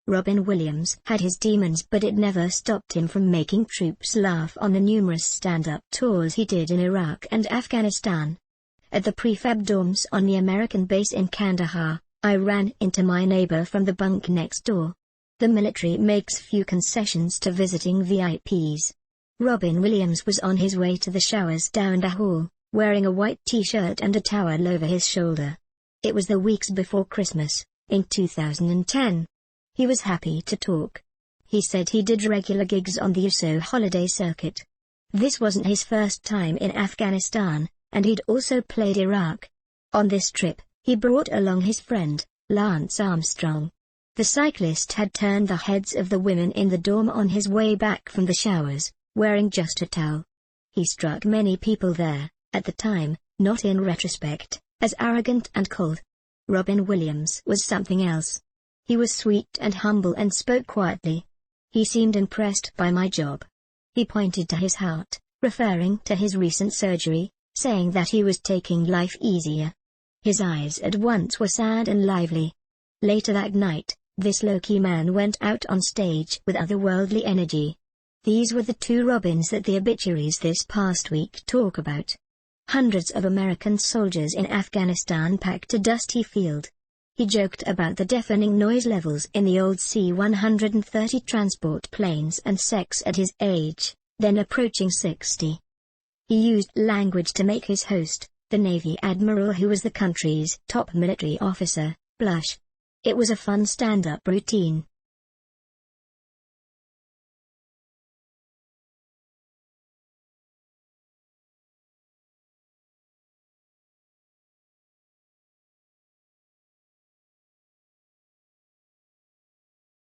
Robin Williams had his demons, but it never stopped him from making troops laugh on the numerous stand-up tours he did in Iraq and Afghanistan. At the prefab dorms on the American base in Kandahar, I ran into my neighbor from the bunk next door. The military makes few concessions to visiting VIPs. Robin Williams was on his way to the showers down the hall, wearing a white t-shirt and a towel over his shoulder. It was the weeks before Christmas, in 2010. He was happy to talk. He said he did regular gigs on the USO holiday circuit. This wasn't his first time in Afghanistan, and he'd also played Iraq. On this trip, he brought along his friend, Lance Armstrong. The cyclist had turned the heads of the women in the dorm on his way back from the showers, wearing just a towel. He struck many people there, at the time, not in retrospect, as arrogant and cold. Robin Williams was something else. He was sweet and humble and spoke quietly. He seemed impressed by my job. He pointed to his heart, referring to his recent surgery, saying that he was taking life easier. His eyes at once were sad and lively. Later that night, this low-key man went out on stage with otherworldly energy. These were the two Robins that the obituaries this past week talk about. Hundreds of American soldiers in Afghanistan packed a dusty field. He joked about the deafening noise levels in the old C-130 transport planes and sex at his age, then approaching 60. He used language to make his host, the Navy admiral who was the country's top military officer, blush. It was a fun stand-up routine.